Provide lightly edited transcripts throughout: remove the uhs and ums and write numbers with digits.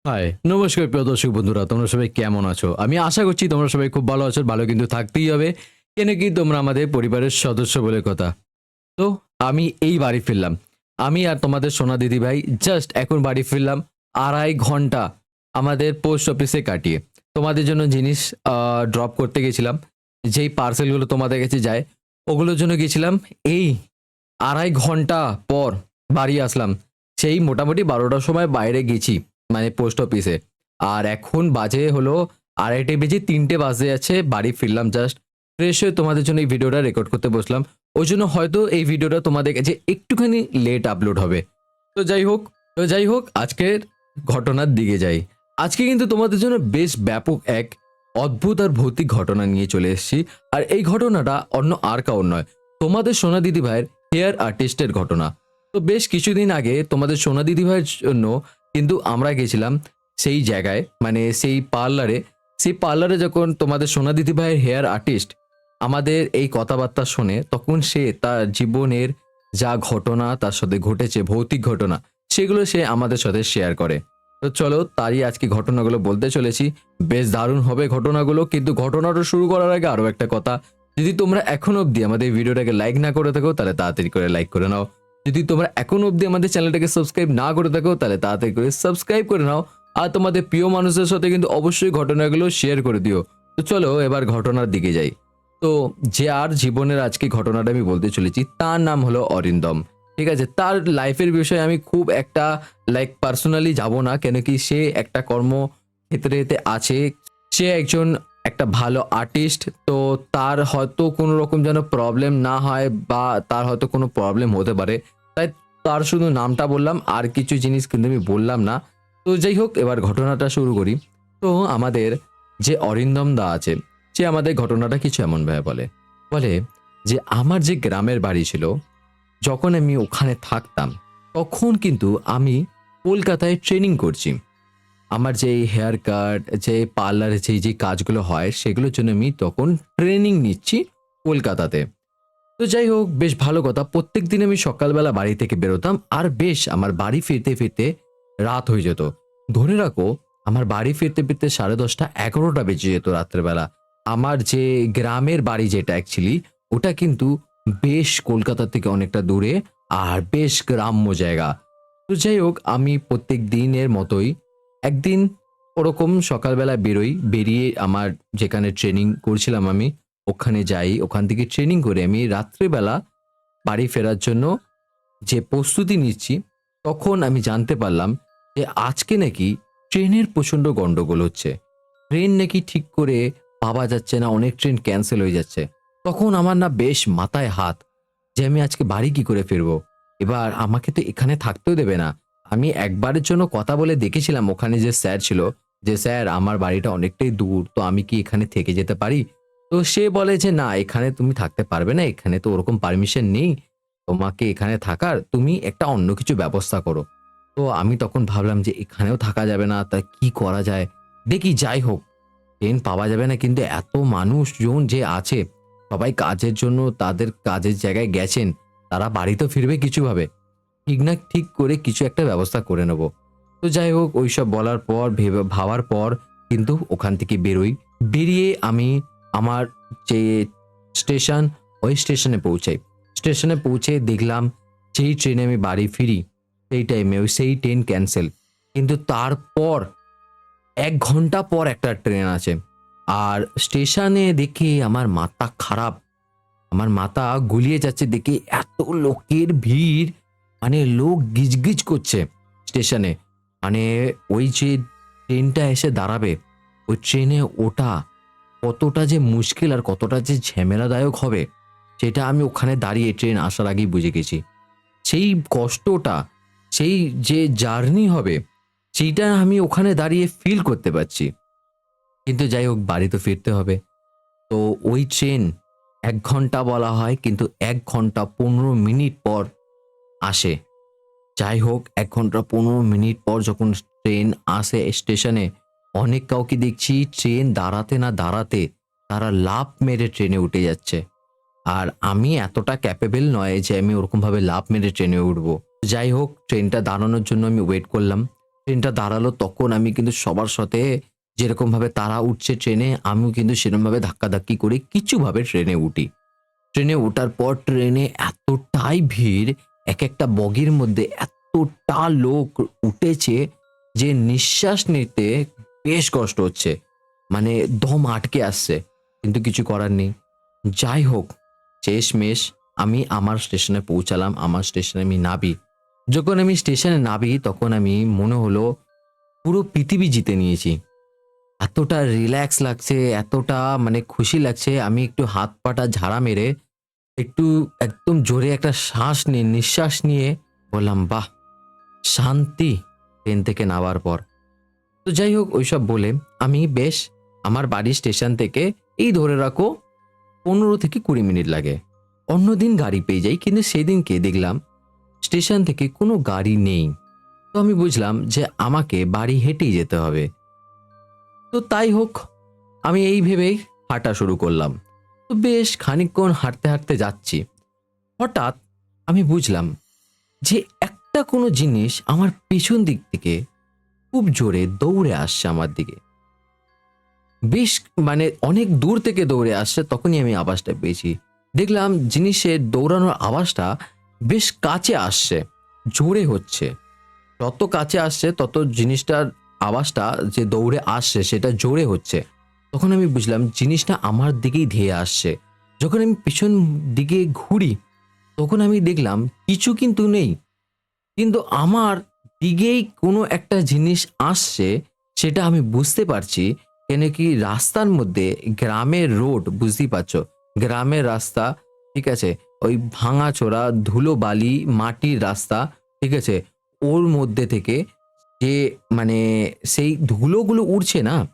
High, নমস্কার প্রিয় দর্শক বন্ধুরা, তোমরা সবাই কেমন আছো? আমি আশা করছি তোমরা সবাই খুব ভালো আছো। ভালো কিন্তু থাকতেই হবে। কেন কি তোমরা আমাদের পরিবারের সদস্য বলে কথা। তো আমি এই বাড়ি ফিরলাম। আমি আর তোমাদের সোনা দিদিভাই জাস্ট এখন বাড়ি ফিরলাম ২.৫ ঘন্টা আমাদের পোস্ট অফিসে কাটিয়ে। তোমাদের জন্য জিনিস ড্রপ করতে গেছিলাম। যেই পার্সেলগুলো তোমাদের কাছে যায়, ওগুলোর জন্য গেছিলাম। এই ২.৫ ঘন্টা পর বাড়ি আসলাম। সেই মোটামুটি ১২টার সময় বাইরে গেছি, মানে পোস্ট অফিসে। আর এখন বাজে হলো ২.৩০ বেজে ৩টে বাজতে যাচ্ছে। বাড়ি ফিরলাম জাস্ট। ফ্রেশ হয়ে তোমাদের জন্য এই ভিডিওটা রেকর্ড করতে বসলাম। ওই জন্য হয়তো এই ভিডিওটা তোমাদের কাছে একটুখানি লেট আপলোড হবে। তো যাই হোক আজকের ঘটনার দিকে যাই। আজকে কিন্তু তোমাদের জন্য বেশ ব্যাপক এক অদ্ভুত আর ভৌতিক ঘটনা নিয়ে চলে এসেছি। আর এই ঘটনাটা অন্য আর কারোর নয়, তোমাদের সোনা দিদিভাইয়ের হেয়ার আর্টিস্টের ঘটনা। তো বেশ কিছুদিন আগে তোমাদের সোনা দিদিভাইয়ের জন্য কিন্তু আমরা গেছিলাম সেই জায়গায়, মানে সেই পার্লারে। সেই পার্লারে যখন তোমাদের সোনা দিদিভাইয়ের হেয়ার আর্টিস্ট আমাদের এই কথাবার্তা শোনে, তখন সে তার জীবনের যা ঘটনা তার সাথে ঘটেছে, ভৌতিক ঘটনা, সেগুলো সে আমাদের সাথে শেয়ার করে। তো চলো তারই আজকে ঘটনাগুলো বলতে চলেছি। বেশ দারুণ হবে ঘটনাগুলো, কিন্তু ঘটনাটা শুরু করার আগে আরও একটা কথা। যদি তোমরা এখনো অবধি আমাদের ভিডিওটাকে লাইক না করে থাকো, তাহলে তাড়াতাড়ি করে লাইক করে নাও। যদি তোমরা এখনো অবধি আমাদের চ্যানেলটাকে সাবস্ক্রাইব না করে থাকো, তাহলে তাড়াতাড়ি করে সাবস্ক্রাইব করে নাও। আর তোমাদের প্রিয় মানুষদের সাথে কিন্তু অবশ্যই ঘটনাগুলো শেয়ার করে দিও। তো চলো এবার ঘটনার দিকে যাই। তো যে আর জীবনের আজকে ঘটনাটা আমি বলতে চলেছি, তার নাম হলো অরিন্দম। ঠিক আছে? তার লাইফের বিষয়ে আমি খুব একটা পার্সোনালি যাব না, কেন কি সে একটা কর্মক্ষেত্রেতে আছে। সে একজন একটা ভালো আর্টিস্ট। তো তার হয়তো কোনো রকম যেন প্রবলেম না হয়, বা তার হয়তো কোনো প্রবলেম হতে পারে। তাই তার শুধু নামটা বললাম, আর কিছু জিনিস কিন্তু আমি বললাম না। তো যাই হোক এবার ঘটনাটা শুরু করি। তো আমাদের যে অরিন্দম দা আছে, সে আমাদের ঘটনাটা কিছু এমনভাবে বলে। বলে যে আমার যে গ্রামের বাড়ি ছিল, যখন আমি ওখানে থাকতাম, তখন কিন্তু আমি কলকাতায় ট্রেনিং করছি। আমার যে হেয়ার কাট, যে পার্লারে যে কাজগুলো হয়, সেগুলোর জন্য আমি তখন ট্রেনিং নিচ্ছি কলকাতাতে। তো যাই হোক, বেশ ভালো কথা। প্রত্যেকদিন আমি সকালবেলা বাড়ি থেকে বেরোতাম, আর বেশ আমার বাড়ি ফিরতে ফিরতে রাত হয়ে যেত। ধরে রাখো, আমার বাড়ি ফিরতে ফিরতে 10:30 11টা বেজে যেত রাত্রেবেলা। আমার যে গ্রামের বাড়ি যেটা অ্যাকচুয়ালি, ওটা কিন্তু বেশ কলকাতা থেকে অনেকটা দূরে, আর বেশ গ্রাম্য জায়গা। তো যাই হোক, আমি প্রত্যেক দিনের মতোই একদিন ওরকম সকালবেলা বেরোই। বেরিয়ে আমার যেখানে ট্রেনিং করছিলাম আমি, ওখানে যাই। ওখান থেকে ট্রেনিং করে আমি রাত্রিবেলা বাড়ি ফেরার জন্য যে প্রস্তুতি নিচ্ছি, তখন আমি জানতে পারলাম যে আজকে নাকি ট্রেনের প্রচণ্ড গন্ডগোল হচ্ছে। ট্রেন নাকি ঠিক করে পাওয়া যাচ্ছে না, অনেক ট্রেন ক্যান্সেল হয়ে যাচ্ছে। তখন আমার না বেশ মাথায় হাত, যে আমি আজকে বাড়ি কি করে ফিরবো? এবার আমাকে তো এখানে থাকতেও দেবে না। আমি একবারের জন্য কথা বলে দেখেছিলাম ওখানে যে স্যার ছিল, যে স্যার আমার বাড়িটা অনেকটাই দূর, তো আমি কি এখানে থেকে যেতে পারি? তো সে বলে যে না, এখানে তুমি থাকতে পারবে না, এখানে তো ওরকম পারমিশন নেই তোমাকে এখানে থাকার, তুমি একটা অন্য কিছু ব্যবস্থা করো। তো আমি তখন ভাবলাম যে এখানেও থাকা যাবে না, তা কি করা যায়? দেখি, যাই হোক, ট্রেন পাওয়া যাবে না, কিন্তু এত মানুষজন যে আছে, সবাই কাজের জন্য তাদের কাজের জায়গায় গেছেন, তারা বাড়ি তো ফিরবে কিছুভাবে। ঠিক না ঠিক করে কিছু একটা ব্যবস্থা করে নেব। তো যাই হোক, ওইসব বলার পর ভাবার পর কিন্তু ওখান থেকে বেরোই। বেরিয়ে আমি আমার যে স্টেশন, ওই স্টেশনে পৌঁছাই। স্টেশনে পৌঁছে দেখলাম যেই ট্রেনে আমি বাড়ি ফিরি, সেই টাইমে সেই ট্রেন ক্যান্সেল। কিন্তু তারপর ১ ঘন্টা পর একটা ট্রেন আছে। আর স্টেশনে দেখে আমার মাথা খারাপ। আমার মাথা গুলিয়ে যাচ্ছে দেখে, এত লোকের ভিড়, মানে লোক গিজগিজ করছে স্টেশনে। মানে ওই যে ট্রেনটা এসে দাঁড়াবে, ওই ট্রেনে ওঠা কতটা যে মুশকিল আর কতটা যে ঝামেলাদায়ক হবে, সেটা আমি ওখানে দাঁড়িয়ে ট্রেন আসার আগেই বুঝে গেছি। সেই কষ্টটা, সেই যে জার্নি হবে, সেইটা আমি ওখানে দাঁড়িয়ে ফিল করতে পারছি। কিন্তু যাই হোক, বাড়ি তো ফিরতে হবে। তো ওই ট্রেন ১ ঘন্টা বলা হয়, কিন্তু ১ ঘন্টা ১৫ মিনিট পর আসে। যাই হোক, ১ ঘন্টা ১৫ মিনিট পর যখন ট্রেন আসে স্টেশনে, অনেক কাউকে দেখছি ট্রেন দাঁড়াতে না দাঁড়াতে তারা লাফ মেরে ট্রেনে উঠে যাচ্ছে। আর আমি এতটা ক্যাপেবল নয় যে আমি ওরকমভাবে লাফ মেরে ট্রেনে উঠবো। যাই হোক, ট্রেনটা দাঁড়ানোর জন্য আমি ওয়েট করলাম। ট্রেনটা দাঁড়ালো তখন আমি কিন্তু সবার সাথে যেরকমভাবে তারা উঠছে ট্রেনে, আমিও কিন্তু সেরকমভাবে ধাক্কাধাক্কি করে কিছুভাবে ট্রেনে উঠি। ট্রেনে ওঠার পর ট্রেনে এতটাই ভিড়, একেকটা বগির মধ্যে এতটা লোক উঠেছে যে নিঃশ্বাস নিতে বেশ কষ্ট হচ্ছে। মানে দম আটকে আসছে। কিন্তু কিছু করার নেই। যাই হোক, শেষমেষ আমি আমার স্টেশনে পৌঁছালাম। আমার স্টেশনে আমি নামি। যখন আমি স্টেশনে নামি তখন আমি মনে হলো পুরো পৃথিবী জিতে নিয়েছি। এতটা রিল্যাক্স লাগছে, এতটা মানে খুশি লাগছে। আমি একটু হাত পাটা ঝাড়া মেরে একটু একদম জোরে একটা নিঃশ্বাস নিয়ে বললাম, "বাহ! শান্তি!" ট্রেন থেকে নামার পর। তো যাই হোক ওইসব বলে আমি বেশ আমার বাড়ির স্টেশন থেকে এই ধরে রাখো ১৫ থেকে ২০ মিনিট লাগে। অন্যদিন গাড়ি পেয়ে যাই কিন্তু সেদিনকে দেখলাম স্টেশন থেকে কোনো গাড়ি নেই। তো আমি বুঝলাম যে আমাকে বাড়ি হেঁটেই যেতে হবে। তো তাই হোক, আমি এই ভেবেই হাঁটা শুরু করলাম। তো বেশ খানিকক্ষণ হাঁটতে, হাঁটতে যাচ্ছি। হঠাৎ আমি বুঝলাম যে একটা কোনো জিনিস আমার পেছন দিক থেকে খুব জোরে দৌড়ে আসছে আমার দিকে। বেশ মানে অনেক দূর থেকে দৌড়ে আসছে তখনই আমি আওয়াজটা পেয়েছি। দেখলাম জিনিসের দৌড়ানোর আওয়াজটা বেশ কাছে আসছে, জোরে হচ্ছে। যত কাছে আসছে তত জিনিসটার আওয়াজটা যে দৌড়ে আসছে সেটা জোরে হচ্ছে। তখন আমি বুঝলাম জিনিসটা আমার দিকেই ধেয়ে আসছে। যখন আমি পিছন দিকে ঘুরি তখন আমি দেখলাম কিছু কিন্তু নেই। কিন্তু আমার দিকেই কোনো একটা জিনিস আসছে সেটা আমি বুঝতে পারছি। কেন কি রাস্তার মধ্যে গ্রামের রোড বুঝতেই পারছো। গ্রামের রাস্তা, ঠিক আছে? ওই ভাঙাচোরা ধুলোবালি মাটির রাস্তা, ঠিক আছে? ওর মধ্যে থেকে যে মানে সেই ধুলোগুলো উড়ছে না,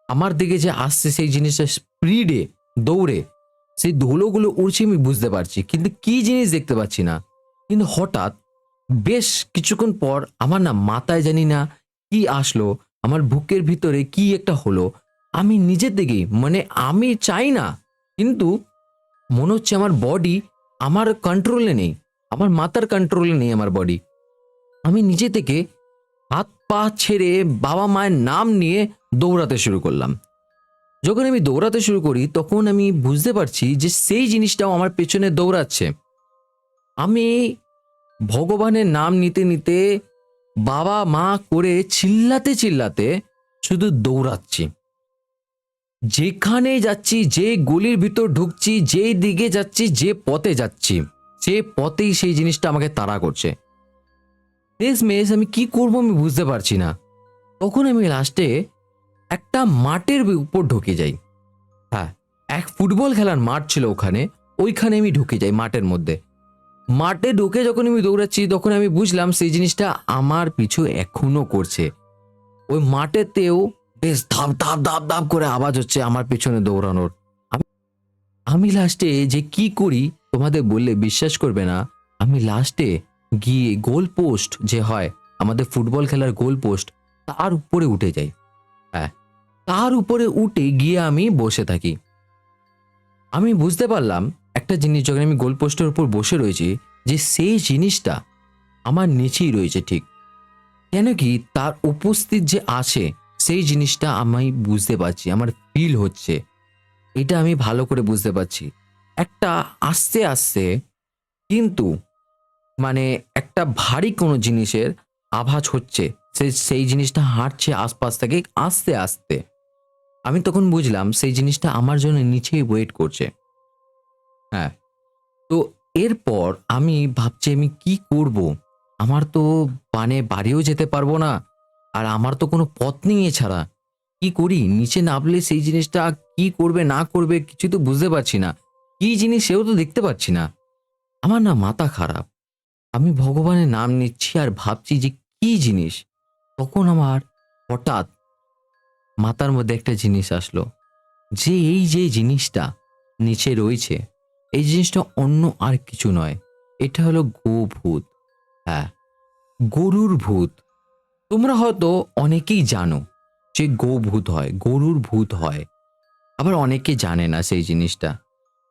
আমার দিকে যে আসছে সেই জিনিসটা স্পিডে দৌড়ে সেই ধুলোগুলো উড়ছে আমি বুঝতে পারছি। কিন্তু কি জিনিস দেখতে পাচ্ছি না। কিন্তু হঠাৎ বেশ কিছুক্ষণ পর আমার না মাথায় জানি না কি আসলো, আমার বুকের ভিতরে কি একটা হলো। আমি নিজে থেকেই মানে আমি চাই না, কিন্তু মনে হচ্ছে আমার বডি আমার কন্ট্রোলে নেই। আমার মাথার কন্ট্রোলে নেই আমার বডি। আমি নিজে থেকে হাত পা ছেড়ে বাবা-মায়ের নাম নিয়ে দৌড়াতে শুরু করলাম। যখন আমি দৌড়াতে শুরু করি তখন আমি বুঝতে পারছি যে সেই জিনিসটাও আমার পেছনে দৌড়াচ্ছে। আমি ভগবানের নাম নিতে, নিতে বাবা, মা করে চিল্লাতে, চিল্লাতে শুধু দৌড়াচ্ছি। যেখানেই যাচ্ছি, যে গলির ভিতর ঢুকছি, যেই দিকে যাচ্ছি, যে পথে যাচ্ছি, সে পথেই সেই জিনিসটা আমাকে তাড়া করছে। শেষমেষ আমি কি করব আমি বুঝতে পারছি না। তখন আমি লাস্টে একটা মাঠের উপর ঢুকে যাই। হ্যাঁ, এক ফুটবল খেলার মাঠ ছিল ওখানে, ওইখানে আমি ঢুকে যাই মাঠের মধ্যে। মাঠে ঢুকে যখন আমি দৌড়াচ্ছি তখন আমি বুঝলাম সেই জিনিসটা আমার পিছু এখনো করছে। ওই মাঠেতেও বেশ ধাপ, ধাপ, ধাপ, ধাপ করে আওয়াজ হচ্ছে আমার পেছনে দৌড়ানোর। আমি আমি লাস্টে যে কি করি তোমাদের বললে বিশ্বাস করবে না। আমি লাস্টে গিয়ে গোল পোস্ট যে হয়, আমাদের ফুটবল খেলার গোল পোস্ট, তার উপরে উঠে যাই। হ্যাঁ, তার উপরে উঠে গিয়ে আমি বসে থাকি। আমি বুঝতে পারলাম একটা জিনিস যখন আমি গোল পোস্টের উপর বসে রয়েছি যে সেই জিনিসটা আমার নিচেই রয়েছে ঠিক। কেন কি তার উপস্থিত যে আছে সেই জিনিসটা আমি বুঝতে পারছি, আমার ফিল হচ্ছে। এটা আমি ভালো করে বুঝতে পারছি। একটা আস্তে, আস্তে কিন্তু মানে একটা ভারী কোনো জিনিসের আভাস হচ্ছে। সেই জিনিসটা হাঁটছে আশপাশ থেকে আস্তে, আস্তে। আমি তখন বুঝলাম সেই জিনিসটা আমার জন্য নিচেই ওয়েট করছে। হ্যাঁ। তো এরপর আমি ভাবছি আমি কি করব? আমার তো মানে বাড়িও যেতে পারবো না। আর আমার তো কোনো পথ নেই এছাড়া। কি করি? নিচে নামলে সেই জিনিসটা কি করবে না করবে কিছুই তো বুঝতে পারছি না। কি জিনিস সেও তো দেখতে পাচ্ছি না। আমার না মাথা খারাপ। আমি ভগবানের নাম নিচ্ছি আর ভাবছি যে কি জিনিস? তখন আমার হঠাৎ মাথার মধ্যে একটা জিনিস আসলো। যে এই যে জিনিসটা নিচে রয়েছে, এই জিনিসটা অন্য আর কিছু নয়। এটা হলো গোভূত। হ্যাঁ, গরুর ভূত। তোমরা হয়তো অনেকেই জানো যে গোভূত হয়, গরুর ভূত হয়। আবার অনেকে জানে না সেই জিনিসটা।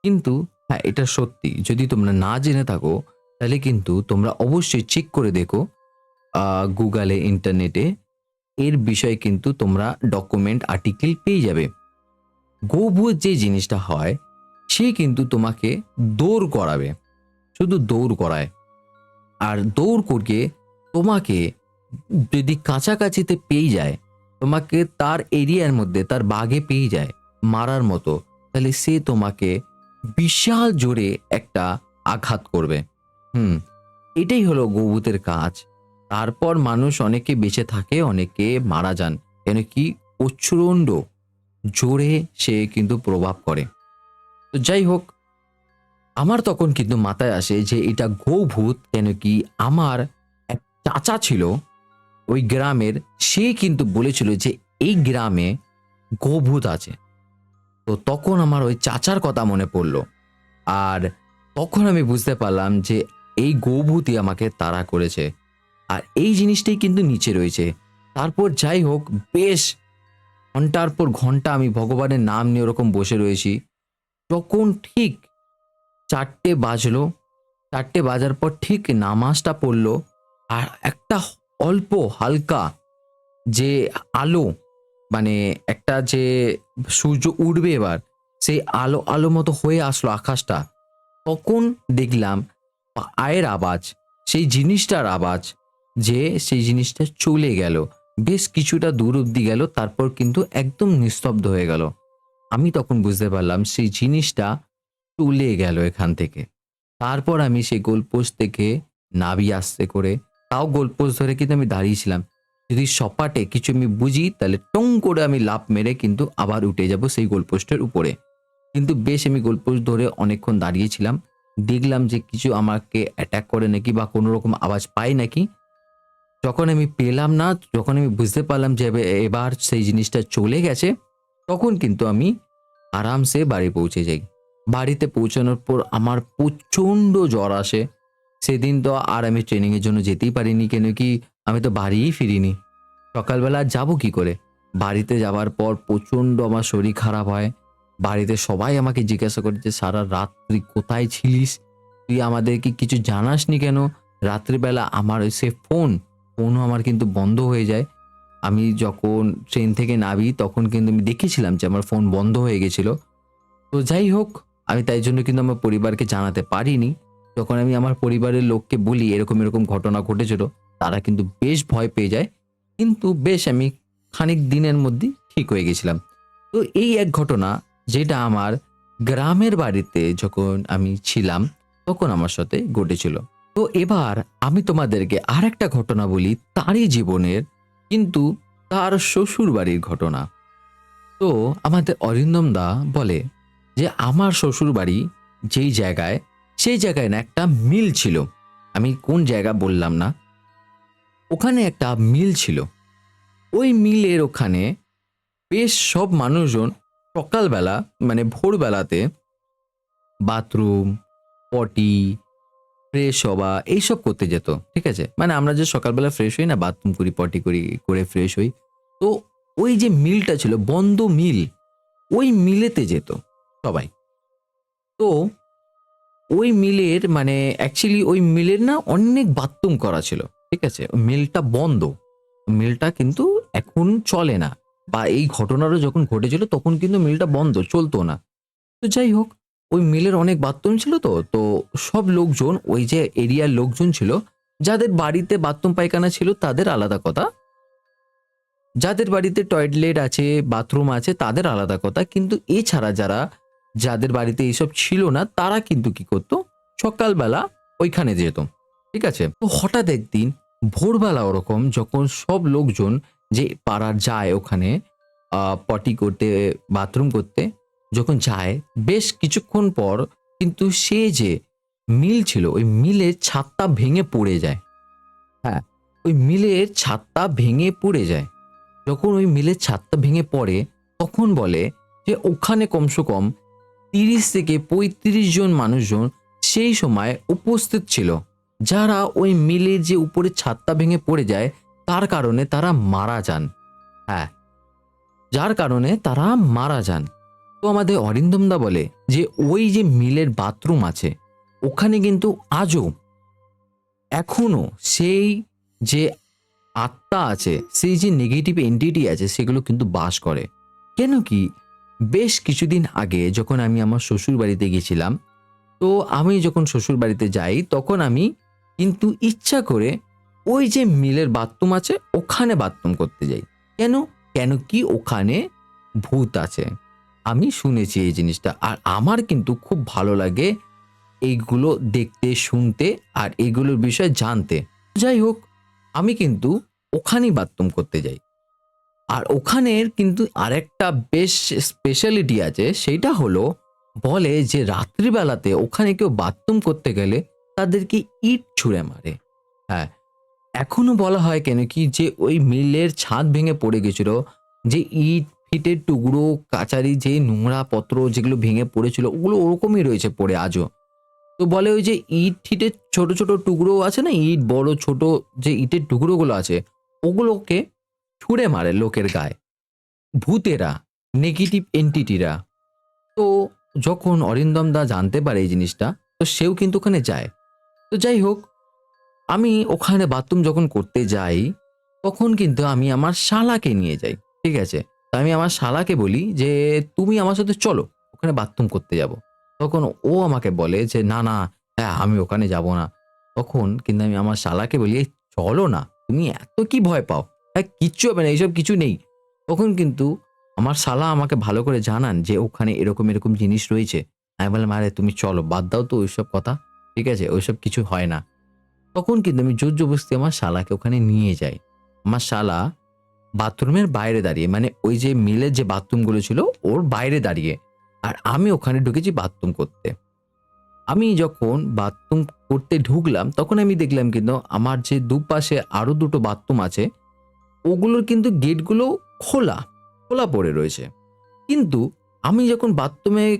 কিন্তু হ্যাঁ, এটা সত্যি। যদি তোমরা না জেনে থাকো তাহলে কিন্তু তোমরা অবশ্যই চেক করে দেখো গুগলে, ইন্টারনেটে এর বিষয়ে কিন্তু তোমরা ডকুমেন্ট আর্টিকেল পেয়ে যাবে। গোভূত যে জিনিসটা হয়, সে কিন্তু তোমাকে দৌড় করাবে, শুধু দৌড় করায়। আর দৌড় করিয়ে তোমাকে যদি কাছাকাছিতে পেয়ে যায়, তোমাকে তার এরিয়ার মধ্যে তার বাগে পেয়ে যায় মারার মতো, তাহলে সে তোমাকে বিশাল জোরে একটা আঘাত করবে। হুম, এটাই হলো গোভূতের কাজ। তারপর মানুষ অনেকে বেঁচে থাকে, অনেকে মারা যান, কেন কি প্রচণ্ড জোরে সে কিন্তু প্রভাব করে। তো যাই হোক, আমার তখন কিন্তু মাথায় আসে যে এটা গোভূত, কেন কি আমার এক চাচা ছিল ওই গ্রামের, সে কিন্তু বলেছিল যে এই গ্রামে গোভূত আছে। তো তখন আমার ওই চাচার কথা মনে পড়ল, আর তখন আমি বুঝতে পারলাম যে এই গোভূতই আমাকে তাড়া করেছে, আর এই জিনিসটাই কিন্তু নিচে রয়েছে। তারপর যাই হোক, বেশ ঘন্টার পর ঘন্টা আমি ভগবানের নাম নিয়ে ওরকম বসে রয়েছি। তখন ঠিক 4টে বাজলো, 4টে বাজার পর ঠিক নামাজটা পড়লো, আর একটা অল্প হালকা যে আলো, মানে একটা যে সূর্য উঠবে এবার, সেই আলো আলো মতো হয়ে আসলো আকাশটা। তখন দেখলাম পায়ের আওয়াজ, সেই জিনিসটার আওয়াজ, যে সেই জিনিসটা চলে গেল, বেশ কিছুটা দূর অব্দি গেল, তারপর কিন্তু একদম নিস্তব্ধ হয়ে গেল। আমি তখন বুঝতে পারলাম সেই জিনিসটা চলে গেল এখান থেকে। তারপর আমি সেই গোলপোস্ট থেকে নাবি আস্তে করে, তাও গোলপোস্ট ধরে কিন্তু আমি দাঁড়িয়েছিলাম। যদি সপাটে কিছু আমি বুঝি, তাহলে টং করে আমি লাফ মেরে কিন্তু আবার উঠে যাব সেই গোলপোস্টের উপরে। কিন্তু বেশ আমি গোলপোস্ট ধরে অনেকক্ষণ দাঁড়িয়েছিলাম। দেখলাম যে কিছু আমাকে অ্যাটাক করে নাকি, বা কোনো রকম আওয়াজ পাই নাকি। যখন আমি পেলাম না, যখন আমি বুঝতে পারলাম যে এবার সেই জিনিসটা চলে গেছে, তখন কিন্তু আমি আরামসে বাড়ি পৌঁছে যাই। বাড়িতে পৌঁছানোর পর আমার প্রচণ্ড জ্বর আসে। সেদিন তো আর আমি ট্রেনিংয়ের জন্য যেতেই পারিনি, কেন কি আমি তো বাড়িই ফিরিনি। সকালবেলা আর যাবো কি করে? বাড়িতে যাওয়ার পর প্রচণ্ড আমার শরীর খারাপ হয়। বাড়িতে সবাই আমাকে জিজ্ঞাসা করে যে, "সারা রাত তুই কোথায় ছিলিস? তুই আমাদেরকে কিছু জানাসনি কেন?" রাত্রিবেলা আমার ওই সে ফোনও আমার কিন্তু বন্ধ হয়ে যায়। আমি যখন ট্রেন থেকে নামি, তখন কিন্তু আমি দেখেছিলাম যে আমার ফোন বন্ধ হয়ে গেছিল। তো যাই হোক, আমি তাই জন্য কিন্তু আমার পরিবারকে জানাতে পারিনি। যখন আমি আমার পরিবারের লোককে বলি এরকম, এরকম ঘটনা ঘটেছিল, তারা কিন্তু বেশ ভয় পেয়ে যায়। কিন্তু বেশ আমি খানিক দিনের মধ্যেই ঠিক হয়ে গেছিলাম। তো এই এক ঘটনা, যেটা আমার গ্রামের বাড়িতে যখন আমি ছিলাম, তখন আমার সাথে ঘটেছিল। তো এবার আমি তোমাদেরকে আরেকটা ঘটনা বলি তারই জীবনের, কিন্তু তার শ্বশুরবাড়ির ঘটনা। তো আমাদের অরিন্দম দা বলে যে আমার শ্বশুরবাড়ি যেই জায়গায়, সেই জায়গায় না একটা মিল ছিল। আমি কোন জায়গা বললাম না। ওখানে একটা মিল ছিল। ওই মিলের ওখানে বেশ সব মানুষজন সকালবেলা, মানে ভোরবেলাতে বাথরুম, পটি, ফ্রেশ হওয়া এইসব করতে যেত। ঠিক আছে? মানে আমরা যে সকালবেলা ফ্রেশ হই না, বাথরুম করি, পটি করি, করে ফ্রেশ হই। তো ওই যে মিলটা ছিল, বন্ধ মিল, ওই মিলেতে যেত সবাই। তো ওই মিলের, মানে অ্যাকচুয়ালি ওই মিলের না অনেক বাথরুম করা ছিল। ঠিক আছে? ওই মিলটা বন্ধ। মিলটা কিন্তু এখন চলে না, বা এই ঘটনাটা যখন ঘটেছিল তখন কিন্তু মিলটা বন্ধ, চলতো না। তো যাই হোক, ওই মিলের অনেক বাথরুম ছিল, তো সব লোকজন, ওই যে এরিয়ার লোকজন ছিল, যাদের বাড়িতে বাথরুম পায়খানা ছিল তাদের আলাদা কথা, যাদের বাড়িতে টয়লেট আছে, বাথরুম আছে, তাদের আলাদা কথা। কিন্তু এছাড়া যাদের বাড়িতে এইসব ছিল না, তারা কিন্তু কি করতো, সকালবেলা ওইখানে যেত। ঠিক আছে? তো হঠাৎ একদিন ভোরবেলা ওরকম যখন সব লোকজন যে পাড়ার যায় ওখানে পটি করতে, বাথরুম করতে যখন যায়, বেশ কিছুক্ষণ পর কিন্তু সে যে মিল ছিল, ওই মিলের ছাদটা ভেঙে পড়ে যায়। হ্যাঁ, ওই মিলের ছাদটা ভেঙে পড়ে যায়। যখন ওই মিলের ছাদটা ভেঙে পড়ে, তখন বলে যে ওখানে কমসে কম ৩০ থেকে ৩৫ জন মানুষজন সেই সময় উপস্থিত ছিল, যারা ওই মিলের যে উপরের ছাদটা ভেঙে পড়ে যায়, তার কারণে তারা মারা যান। হ্যাঁ, যার কারণে তারা মারা যান। তো আমাদের অরিন্দম দা বলে যে ওই যে মিলের বাথরুম আছে, ওখানে কিন্তু আজও এখনো সেই যে আত্মা আছে, সেই যে নেগেটিভ এন্টিটি আছে সেগুলো কিন্তু বাস করে। কেন কি, বেশ কিছুদিন আগে যখন আমি আমার শ্বশুর বাড়িতে গেছিলাম, তো আমি যখন শ্বশুর বাড়িতে যাই তখন আমি কিন্তু ইচ্ছা করে ওই যে মিলের বাথরুম আছে ওখানে বাথরুম করতে যাই। কেন? কেন কি ওখানে ভূত আছে। আমি শুনেছি এই জিনিসটা। আর আমার কিন্তু খুব ভালো লাগে এইগুলো দেখতে, শুনতে আর এগুলোর বিষয়ে জানতে। যাই হোক, আমি কিন্তু ওখানেই বাথরুম করতে যাই। আর ওখানের কিন্তু আরেকটা বেশ স্পেশালিটি আছে, সেইটা হলো বলে যে রাত্রিবেলাতে ওখানে কেউ বাথরুম করতে গেলে তাদেরকে ইট ছুঁড়ে মারে। হ্যাঁ, এখনো বলা হয় কেন কি যে ওই মিলের ছাদ ভেঙে পড়ে গেছিল, যে ইট ফিটের টুকরো কাচারি যে নোংরা পত্র যেগুলো ভেঙে পড়েছিল ওগুলো ওরকমই রয়েছে পড়ে আজও। তো বলে ওই যে ইট ফিটের ছোট ছোট টুকরো আছে না, ইট বড় ছোট যে ইটের টুকরোগুলো আছে ওগুলোকে ছুঁড়ে মারে লোকের গায়ে ভূতেরা, নেগেটিভ এন্টিটিরা। তো যখন অরিন্দম দা জানতে পারে এই জিনিসটা, তো সেও কিন্তু ওখানে যায়। তো যাই হোক, আমি ওখানে বাথরুম যখন করতে যাই তখন কিন্তু আমি আমার শালাকে নিয়ে যাই। ঠিক আছে? তো আমি আমার শালাকে বলি যে, "তুমি আমার সাথে চলো, ওখানে বাথরুম করতে যাবো।" তখন ও আমাকে বলে যে, "না, না, হ্যাঁ, আমি ওখানে যাবো না।" তখন কিন্তু আমি আমার শালাকে বলি, "এই চলো না, তুমি এত কি ভয় পাও? হ্যাঁ, কিচ্ছু হবে না, এইসব কিছু নেই।" তখন কিন্তু আমার শালা আমাকে ভালো করে জানান যে, "ওখানে এরকম, এরকম জিনিস রয়েছে।" আমি বললাম, "আরে তুমি চলো, বাদ দাও তো ওইসব কথা। ঠিক আছে? ওইসব কিছু হয় না।" তখন কিন্তু আমি জোর-জবরদস্তি আমার শালাকে ওখানে নিয়ে যাই। আমার শালা বাথরুমের বাইরে দাঁড়িয়ে, মানে ওই যে মিলের যে বাথরুমগুলো ছিল ওর বাইরে দাঁড়িয়ে। আর আমি ওখানে ঢুকেছি বাথরুম করতে। আমি যখন বাথরুম করতে ঢুকলাম তখন আমি দেখলাম কিন্তু আমার যে দুপাশে আরো দুটো বাথরুম আছে ওগুলোর কিন্তু গেটগুলো খোলা, খোলা পড়ে রয়েছে। কিন্তু আমি যখন বাথরুমে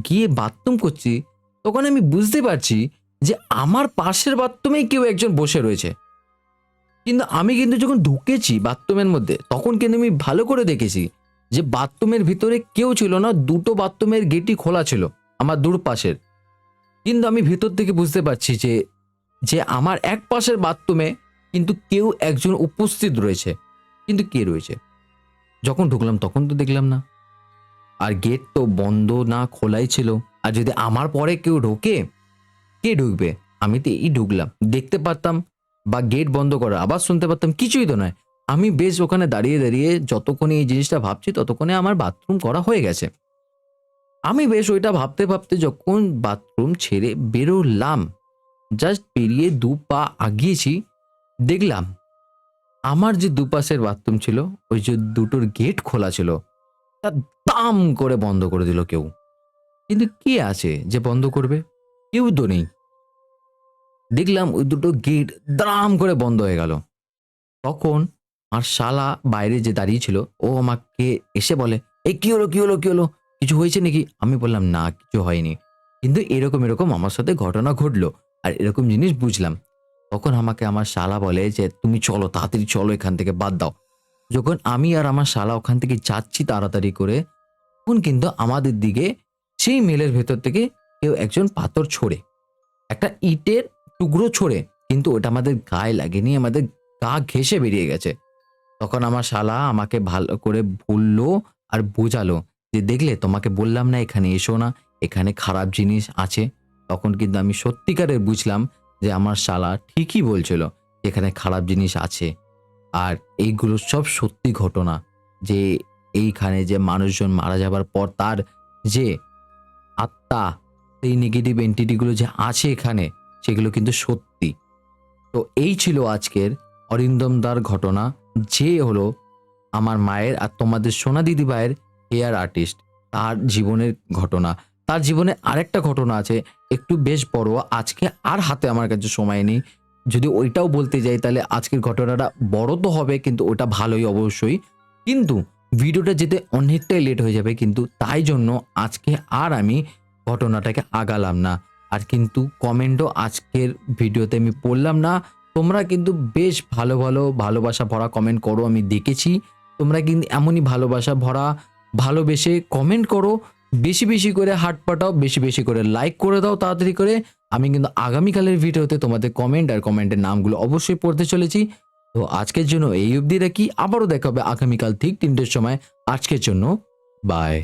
গিয়ে বাথরুম করছি তখন আমি বুঝতে পারছি যে আমার পাশের বাথরুমেই কেউ একজন বসে রয়েছে। কিন্তু আমি কিন্তু যখন ঢুকেছি বাথরুমের মধ্যে তখন কিন্তু আমি ভালো করে দেখেছি যে বাথরুমের ভিতরে কেউ ছিল না, দুটো বাথরুমের গেটই খোলা ছিল আমার পাশের। কিন্তু আমি ভিতর থেকে বুঝতে পারছি যে যে আমার এক পাশের বাথরুমে কিন্তু কেউ একজন উপস্থিত রয়েছে। কিন্তু কে রয়েছে? যখন ঢুকলাম তখন তো দেখলাম না। আর গেট তো বন্ধ না খোলাই ছিল। আর যদি আমার পরে কেউ ঢোকে, কে ঢুকবে? আমি তো এই ঢুকলাম। দেখতে পারতাম বা গেট বন্ধ করা আবার শুনতে পারতাম, কিছুই তো নয়। আমি বেশ ওখানে দাঁড়িয়ে, দাঁড়িয়ে যতক্ষণে এই জিনিসটা ভাবছি ততক্ষণে আমার বাথরুম করা হয়ে গেছে। আমি বেশ ওইটা ভাবতে, ভাবতে যখন বাথরুম ছেড়ে বেরোলাম, জাস্ট বেরিয়ে ২ পা আগিয়েছি, দেখলাম আমার যে দুপাশের বাথরুম ছিল, ওই যে দুটোর গেট খোলা ছিল, তা দাম করে বন্ধ করে দিল কেউ। কিন্তু কে আছে যে বন্ধ করবে? কেউ তো নেই। দেখলাম ওই দুটো গেট দাম করে বন্ধ হয়ে গেল। তখন আমার শালা বাইরে যে দাঁড়িয়ে ছিল ও আমাকে এসে বলে, "এই কি হলো, কি হলো, কি হলো? কিছু হয়েছে নাকি?" আমি বললাম, "না, কিছু হয়নি। কিন্তু এরকম, এরকম আমার সাথে ঘটনা ঘটলো। আর এরকম জিনিস বুঝলাম।" তখন আমাকে আমার শালা বলে যে, "তুমি চলো, তাড়াতাড়ি চলো এখান থেকে, বাদ দাও।" যখন আমি আর আমার শালা ওখান থেকে যাচ্ছি তাড়াতাড়ি করে, তখন কিন্তু আমাদের দিকে সেই মেলের ভেতর থেকে কেউ একজন পাথর ছোড়ে। একটা ইটের টুকরো ছোড়ে, কিন্তু ওটা আমাদের গায়ে লাগেনি, আমাদের গা ঘেঁষে বেরিয়ে গেছে। তখন আমার শালা আমাকে ভালো করে বলল আর বোঝালো যে, "দেখলে, তোমাকে বললাম না এখানে এসো না, এখানে খারাপ জিনিস আছে।" তখন কিন্তু আমি সত্যিকারের বুঝলাম যে আমার শালা ঠিকই বলছিল যে এখানে খারাপ জিনিস আছে। আর এইগুলো সব সত্যি ঘটনা, যে এইখানে যে মানুষজন মারা যাবার পর তার যে আত্মা, সেই নেগেটিভ এন্টিটি গুলো যে আছে এখানে, সেগুলো কিন্তু সত্যি। তো এই ছিল আজকের অরিন্দম দার ঘটনা, যে হলো আমার মায়ের আর তোমাদের সোনা দিদিভাইয়ের হেয়ার আর্টিস্ট, তার জীবনের ঘটনা। তার জীবনে আরেকটা ঘটনা আছে, একটু বেশ বড়। আজকে আর হাতে আমার কাছে সময় নেই। যদি ওইটাও বলতে যাই তাহলে আজকের ঘটনাটা বড় তো হবে, কিন্তু ওটা ভালোই অবশ্যই। কিন্তু ভিডিওটা যেতে অনেকটাই লেট হয়ে যাবে, কিন্তু তাই জন্য আজকে আর আমি ঘটনাটাকে আগালাম না। আর কিন্তু কমেন্টও আজকের ভিডিওতে আমি পড়লাম না। তোমরা কিন্তু বেশ ভালো, ভালো ভালোবাসা ভরা কমেন্ট করো, আমি দেখেছি। তোমরা কিন্তু এমনই ভালোবাসা ভরা ভালোবেসে কমেন্ট করো। বেশি, বেশি করে হার্ট পাঠাও, বেশি, বেশি করে লাইক করে দাও তাড়াতাড়ি করে। আমি কিন্তু আগামীকালের ভিডিওতে তোমাদের কমেন্ট আর কমেন্টের নামগুলো অবশ্যই পড়তে চলেছি। তো তো আজকের জন্য এই অবধি রাখি, আবারও দেখা হবে আগামীকাল ঠিক 3টের সময়। আজকের জন্য বাই।